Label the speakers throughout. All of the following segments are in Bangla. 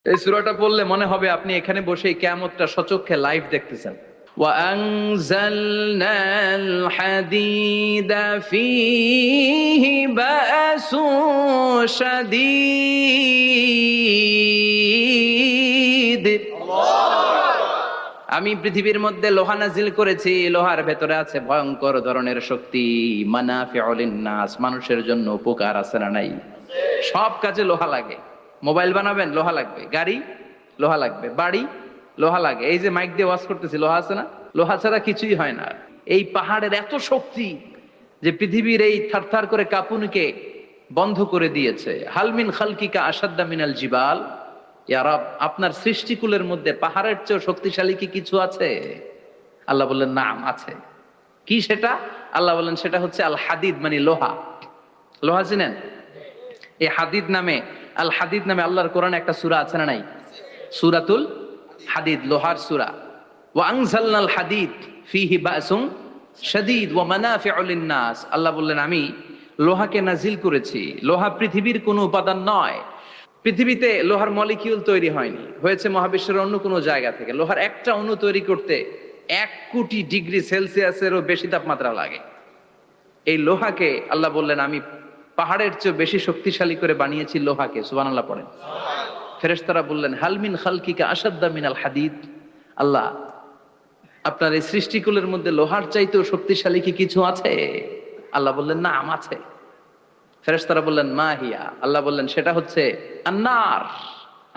Speaker 1: এই সূরাটা পড়লে মনে হবে আপনি এখানে বসেই কিয়ামতটা সচক্ষে লাইভ দেখতেছেন। وأنزلنا الحديد فيه بأس شديد আমি পৃথিবীর মধ্যে লোহা নাজিল করেছি, লোহার ভেতরে আছে ভয়ঙ্কর ধরনের শক্তি। মানাফিউল লিন্নাস, মানুষের জন্য উপকার আছে না নাই? সব কাজে লোহা লাগে। মোবাইল বানাবেন, লোহা লাগবে। গাড়ি, লোহা লাগবে। বাড়ি, লোহা লাগে। এই যে মাইক দিয়ে ওয়াজ করতেছি, লোহা আছে না? লোহা ছাড়া কিছুই হয় না। এই পাহাড়ের এত শক্তি যে পৃথিবীর এই থারথার করে কাঁপুনিকে বন্ধ করে দিয়েছে। হালমিন খালকিকা আসাদ্দা মিনাল জিবাল, ইয়া রব, আপনার সৃষ্টিকুলের মধ্যে পাহাড়ের চেয়ে শক্তিশালী কি কিছু আছে? আল্লাহ বললেন নাম আছে। কি সেটা? আল্লাহ বললেন সেটা হচ্ছে আল হাদিদ, মানে লোহা। লোহা চিনেন? এই হাদিদ নামে, আল হাদিদ নামে আল্লাহর কোরআনে একটা সূরা আছে না নাই? সূরাতুল হাদিদ, লোহার সূরা। ওয়া আনজালনাল হাদিদ ফীহি বাসুন শাদীদ ওয়া মানাফিউ লিন-নাস। আল্লাহ বললেন আমি লোহাকে নাজিল করেছি। লোহা পৃথিবীর কোনো উপাদান নয়। পৃথিবীতে লোহার মলিকিউল তৈরি হয়নি, হয়েছে মহাবিশ্বের অন্য কোনো জায়গা থেকে। লোহার একটা অণু তৈরি করতে 1 কোটি ডিগ্রি সেলসিয়াসেরও বেশি তাপমাত্রা লাগে। এই লোহাকে আল্লাহ বললেন আমি পাহাড়ের চেয়ে বেশি শক্তিশালী করে বানিয়েছি লোহাকে। সুবহানাল্লাহ পড়েন। ফেরেশতারা বললেন হালমিন খালকিকা আসাদ্দা মিনাল হাদিদ। আল্লাহ, আপনার এই সৃষ্টিকুলের মধ্যে লোহার চাইতেও শক্তিশালী কি কিছু আছে? আল্লাহ বললেন নাম আছে। ফেরেশতারা বললেন মা হিয়া। আল্লাহ বললেন সেটা হচ্ছে আন্নার,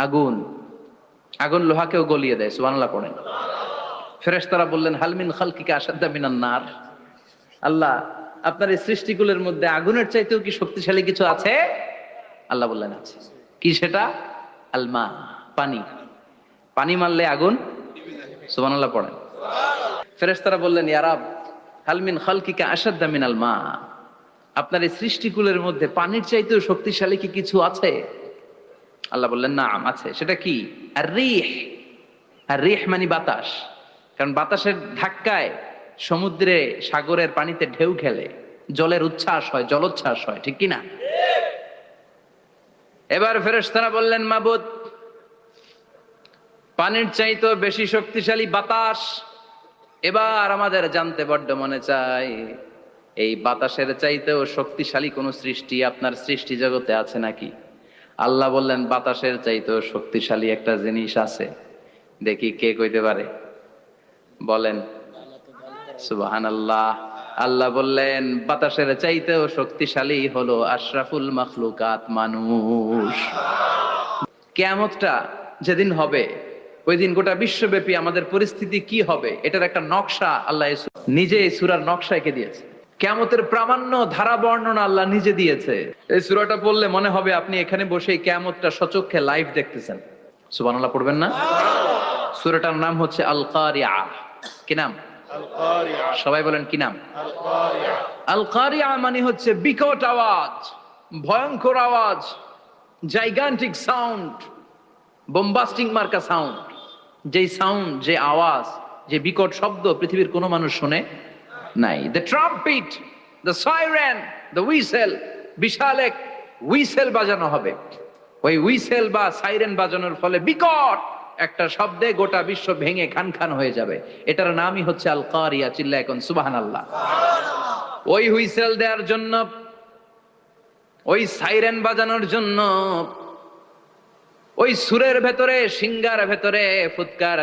Speaker 1: আগুন। আগুন লোহাকেও গলিয়ে দেয়। সুবহানাল্লাহ পড়েন। ফেরেশতারা বললেন হালমিন খালকিকা আসাদ্দা মিনান নার। আল্লাহ, আপনার এই সৃষ্টিকুলের মধ্যে আগুনের চাইতেও কি শক্তিশালী কিছু আছে? আল্লাহ বললেন আছে। কি সেটা? আলমা, পানি। পানি মারলে আগুন। সুবহানাল্লাহ পড়েন। ফেরেশতারা বললেন ইয়া রব, হালমিন খালকিকা আসাদ্দা মিনাল মা, আপনার এই সৃষ্টিকুলের মধ্যে পানির চাইতেও শক্তিশালী কি কিছু আছে? আল্লাহ বললেন নাম আছে। সেটা কি? আর রিহ। আর রিহ মানে বাতাস। কারণ বাতাসের ধাক্কায় সমুদ্রে, সাগরের পানিতে ঢেউ খেলে, জলের উচ্ছ্বাস হয়, জলোচ্ছ্বাস হয়, ঠিক কি না? এবার ফেরেশতারা বললেন মাবুদ, পানির চাইতেও বেশি শক্তিশালী বাতাস। এবার আমাদের জানতে বড্ড মনে চায়, এই বাতাসের চাইতেও শক্তিশালী কোন সৃষ্টি আপনার সৃষ্টি জগতে আছে নাকি? আল্লাহ বললেন বাতাসের চাইতেও শক্তিশালী একটা জিনিস আছে। দেখি কে কইতে পারে, বলেন। সুবহানাল্লাহ। আল্লাহ বললেন বাতাসের চাইতেও শক্তিশালী হলো আশরাফুল মাখলুকাত, মানুষ। কিয়ামতটা যেদিন হবে, ওই দিন গোটা বিশ্বব্যাপী আমাদের পরিস্থিতি কি হবে এটার একটা নকশা আল্লাহ নিজে এই সূরার নকশা এঁকে দিয়েছে। কিয়ামতের প্রামাণ্য ধারা বর্ণনা আল্লাহ নিজে দিয়েছে। এই সূরাটা পড়লে মনে হবে আপনি এখানে বসে কিয়ামতটা সচক্ষে লাইভ দেখতেছেন। সুবহানাল্লাহ পড়বেন না? সূরাটার নাম হচ্ছে আল কারিআ। কি নাম? আল কারিআ। সবাই বলেন কি নাম? আল কারিআ। আল কারিআ মানে হচ্ছে বিকট আওয়াজ, ভয়ঙ্কর আওয়াজ, জাইগান্টিক সাউন্ড, বোম্বাস্টিং মার্কা সাউন্ড। যেই সাউন্ড, যে আওয়াজ, যে বিকট শব্দ পৃথিবীর কোনো মানুষ শুনে নাই। The trumpet, the siren, the whistle. বিশাল এক হুইসেল বাজানো হবে। ওই হুইসেল বা সাইরেন বাজানোর ফলে বিকট একটা শব্দে গোটা বিশ্ব ভেঙে খান খান হয়ে যাবে। এটার নামই হচ্ছে আল কারিয়া। চিল্লা এখন সুবহানাল্লাহ। ওই হুইসেল দেওয়ার জন্য, ওই সাইরেন বাজানোর জন্য, ওই সুরের ভেতরে, সিঙ্গার ভেতরে ফুৎকার